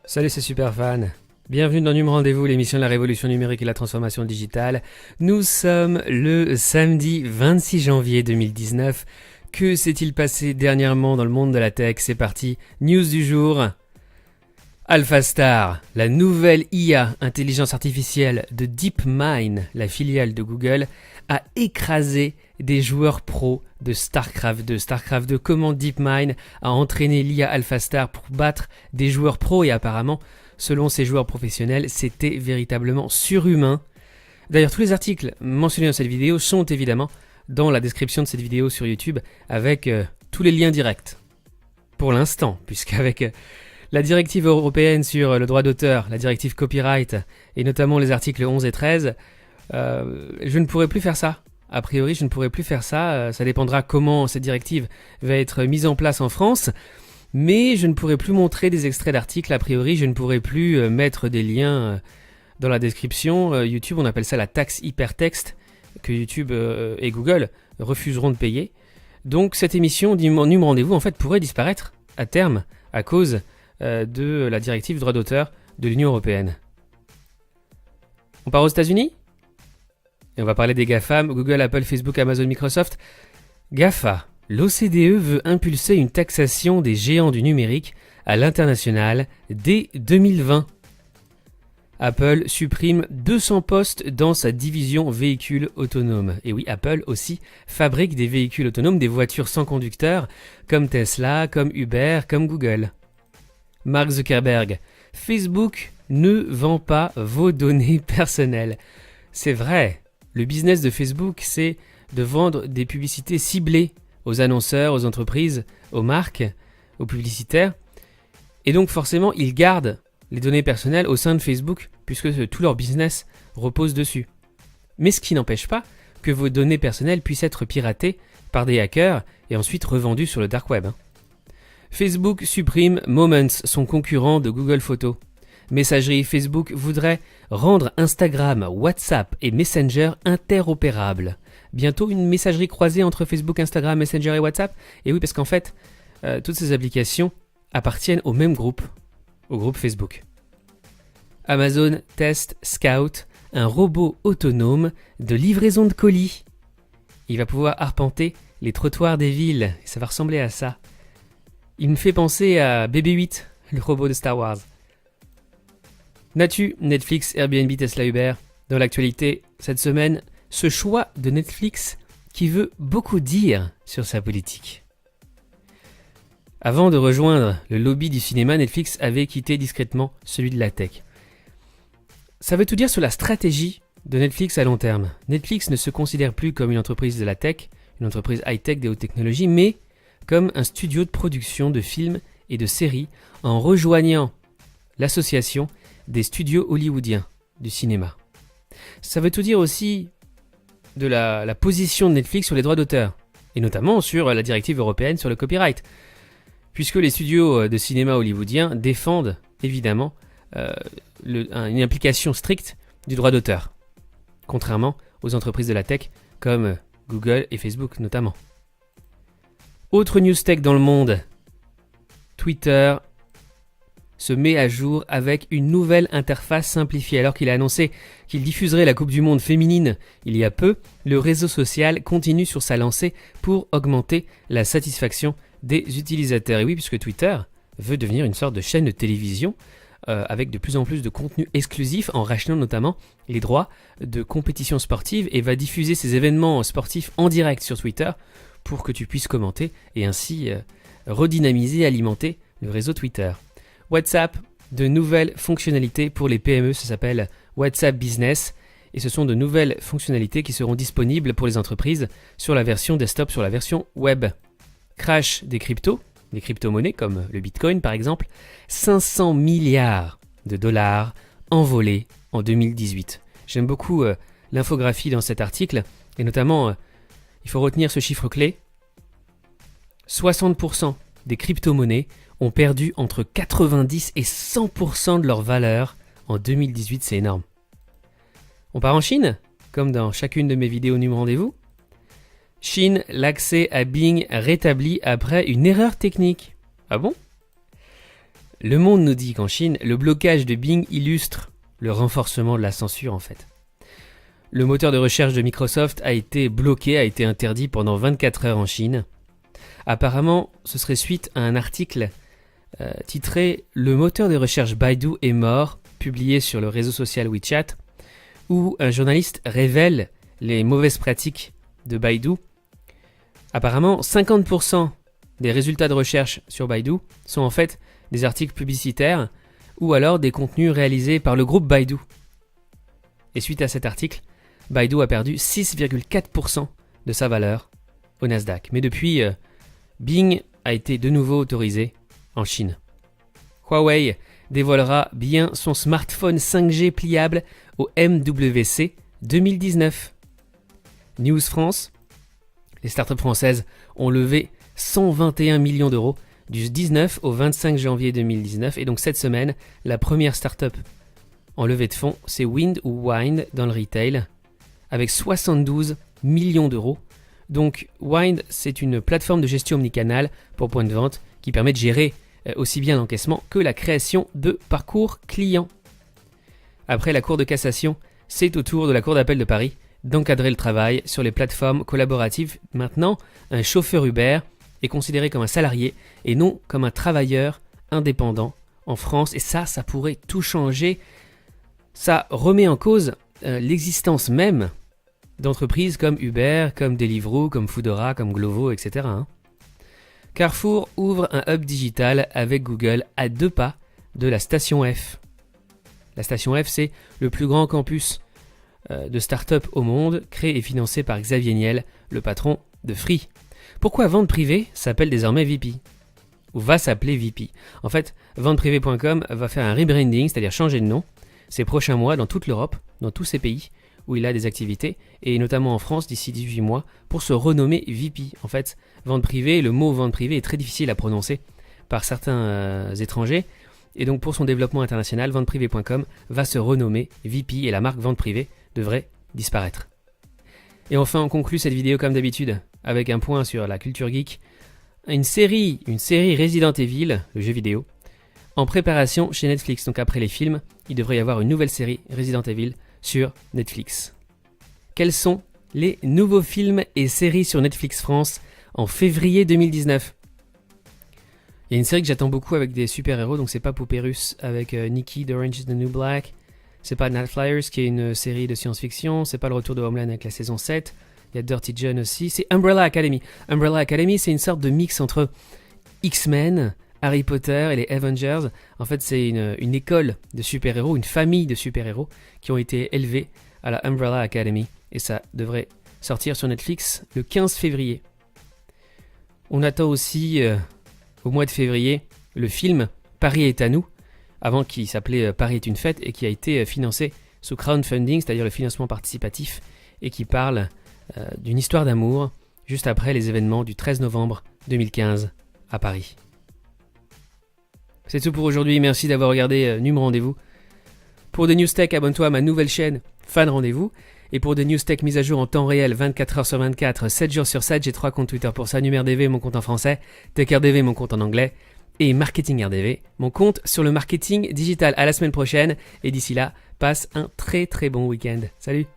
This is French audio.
Salut, c'est Superfan. Bienvenue dans Num Rendez-vous, l'émission de la révolution numérique et la transformation digitale. Nous sommes le samedi 26 janvier 2019. Que s'est-il passé dernièrement dans le monde de la tech? C'est parti, news du jour. AlphaStar, la nouvelle IA, intelligence artificielle de DeepMind, la filiale de Google, a écrasé des joueurs pros de StarCraft 2. StarCraft 2, comment DeepMind a entraîné l'IA AlphaStar pour battre des joueurs pros et apparemment, selon ces joueurs professionnels, c'était véritablement surhumain. D'ailleurs, tous les articles mentionnés dans cette vidéo sont évidemment dans la description de cette vidéo sur YouTube avec tous les liens directs. Pour l'instant, puisqu'avec la directive européenne sur le droit d'auteur, la directive copyright et notamment les articles 11 et 13, je ne pourrai plus faire ça. A priori, je ne pourrai plus faire ça. Ça dépendra comment cette directive va être mise en place en France. Mais je ne pourrai plus montrer des extraits d'articles. A priori, je ne pourrai plus mettre des liens dans la description. YouTube, on appelle ça la taxe hypertexte que YouTube et Google refuseront de payer. Donc cette émission Num Rendez-vous en fait pourrait disparaître à terme à cause de la directive droit d'auteur de l'Union européenne. On part aux États-Unis ? Et on va parler des GAFAM, Google, Apple, Facebook, Amazon, Microsoft. GAFA, l'OCDE veut impulser une taxation des géants du numérique à l'international dès 2020. Apple supprime 200 postes dans sa division véhicules autonomes. Et oui, Apple aussi fabrique des véhicules autonomes, des voitures sans conducteur, comme Tesla, comme Uber, comme Google. Mark Zuckerberg, Facebook ne vend pas vos données personnelles. C'est vrai. Le business de Facebook, c'est de vendre des publicités ciblées aux annonceurs, aux entreprises, aux marques, aux publicitaires. Et donc forcément, ils gardent les données personnelles au sein de Facebook, puisque tout leur business repose dessus. Mais ce qui n'empêche pas que vos données personnelles puissent être piratées par des hackers et ensuite revendues sur le dark web. Facebook supprime Moments, son concurrent de Google Photos. Messagerie Facebook voudrait rendre Instagram, WhatsApp et Messenger interopérables. Bientôt une messagerie croisée entre Facebook, Instagram, Messenger et WhatsApp. Et oui, parce qu'en fait, toutes ces applications appartiennent au même groupe, au groupe Facebook. Amazon teste Scout, un robot autonome de livraison de colis. Il va pouvoir arpenter les trottoirs des villes. Et ça va ressembler à ça. Il me fait penser à BB-8, le robot de Star Wars. Natu, Netflix, Airbnb, Tesla, Uber. Dans l'actualité, cette semaine, ce choix de Netflix qui veut beaucoup dire sur sa politique. Avant de rejoindre le lobby du cinéma, Netflix avait quitté discrètement celui de la tech. Ça veut tout dire sur la stratégie de Netflix à long terme. Netflix ne se considère plus comme une entreprise de la tech, une entreprise high-tech des hautes technologies, mais comme un studio de production de films et de séries en rejoignant l'association des studios hollywoodiens du cinéma. Ça veut tout dire aussi de la position de Netflix sur les droits d'auteur, et notamment sur la directive européenne sur le copyright, puisque les studios de cinéma hollywoodiens défendent évidemment une implication stricte du droit d'auteur, contrairement aux entreprises de la tech comme Google et Facebook notamment. Autre news tech dans le monde, Twitter se met à jour avec une nouvelle interface simplifiée. Alors qu'il a annoncé qu'il diffuserait la Coupe du Monde féminine il y a peu, le réseau social continue sur sa lancée pour augmenter la satisfaction des utilisateurs. Et oui, puisque Twitter veut devenir une sorte de chaîne de télévision avec de plus en plus de contenu exclusif en rachetant notamment les droits de compétitions sportives et va diffuser ces événements sportifs en direct sur Twitter pour que tu puisses commenter et ainsi redynamiser, alimenter le réseau Twitter. WhatsApp, de nouvelles fonctionnalités pour les PME, ça s'appelle WhatsApp Business et ce sont de nouvelles fonctionnalités qui seront disponibles pour les entreprises sur la version desktop, sur la version web. Crash des crypto-monnaies comme le Bitcoin par exemple, 500 milliards de dollars envolés en 2018. J'aime beaucoup l'infographie dans cet article et notamment, il faut retenir ce chiffre clé, 60% des crypto-monnaies ont perdu entre 90 et 100% de leur valeur en 2018, c'est énorme. On part en Chine, comme dans chacune de mes vidéos Num Rendez-vous. Chine, l'accès à Bing rétabli après une erreur technique. Ah bon ? Le Monde nous dit qu'en Chine, le blocage de Bing illustre le renforcement de la censure en fait. Le moteur de recherche de Microsoft a été bloqué, a été interdit pendant 24 heures en Chine. Apparemment, ce serait suite à un article titré « Le moteur de recherche Baidu est mort », publié sur le réseau social WeChat, où un journaliste révèle les mauvaises pratiques de Baidu. Apparemment, 50% des résultats de recherche sur Baidu sont en fait des articles publicitaires ou alors des contenus réalisés par le groupe Baidu. Et suite à cet article, Baidu a perdu 6,4% de sa valeur au Nasdaq. Mais depuis, Bing a été de nouveau autorisé en Chine. Huawei dévoilera bien son smartphone 5G pliable au MWC 2019. News France, les startups françaises ont levé 121 millions d'euros du 19 au 25 janvier 2019. Et donc cette semaine, la première startup en levée de fonds, c'est Wind ou Wind dans le retail, avec 72 millions d'euros. Donc Wind, c'est une plateforme de gestion omnicanal pour points de vente qui permet de gérer aussi bien l'encaissement que la création de parcours clients. Après la Cour de cassation, c'est au tour de la Cour d'appel de Paris d'encadrer le travail sur les plateformes collaboratives. Maintenant, un chauffeur Uber est considéré comme un salarié et non comme un travailleur indépendant en France. Et ça pourrait tout changer. Ça remet en cause l'existence même d'entreprises comme Uber, comme Deliveroo, comme Foodora, comme Glovo, etc. Carrefour ouvre un hub digital avec Google à 2 pas de la Station F. La Station F, c'est le plus grand campus de start-up au monde, créé et financé par Xavier Niel, le patron de Free. Pourquoi Vente Privée s'appelle désormais VP ? Ou va s'appeler VP ? En fait, venteprivée.com va faire un rebranding, c'est-à-dire changer de nom, ces prochains mois dans toute l'Europe, dans tous ces pays où il a des activités, et notamment en France d'ici 18 mois, pour se renommer VP. En fait, vente privée, le mot vente privée est très difficile à prononcer par certains étrangers, et donc pour son développement international, venteprivée.com va se renommer VP, et la marque Vente Privée devrait disparaître. Et enfin, on conclut cette vidéo comme d'habitude, avec un point sur la culture geek, une série Resident Evil, le jeu vidéo, en préparation chez Netflix. Donc après les films, il devrait y avoir une nouvelle série Resident Evil sur Netflix. Quels sont les nouveaux films et séries sur Netflix France en février 2019 ? Il y a une série que j'attends beaucoup avec des super-héros, donc c'est pas Poupée Russe avec Nikki d'Orange is the New Black, c'est pas Night Flyers qui est une série de science-fiction, c'est pas le retour de Homeland avec la saison 7, il y a Dirty John aussi, c'est Umbrella Academy. Umbrella Academy, c'est une sorte de mix entre X-Men, Harry Potter et les Avengers. En fait, c'est une école de super-héros, une famille de super-héros qui ont été élevés à la Umbrella Academy. Et ça devrait sortir sur Netflix le 15 février. On attend aussi, au mois de février, le film Paris est à nous, avant qui s'appelait Paris est une fête, et qui a été financé sous crowdfunding, c'est-à-dire le financement participatif, et qui parle d'une histoire d'amour, juste après les événements du 13 novembre 2015 à Paris. C'est tout pour aujourd'hui, merci d'avoir regardé Num Rendez-vous. Pour des news tech, abonne-toi à ma nouvelle chaîne Fan Rendez-vous. Et pour des news tech mises à jour en temps réel, 24 heures sur 24, 7 jours sur 7, j'ai 3 comptes Twitter pour ça. NumRDV, mon compte en français, TechRDV, mon compte en anglais, et MarketingRDV, mon compte sur le marketing digital. À la semaine prochaine, et d'ici là, passe un très très bon week-end. Salut!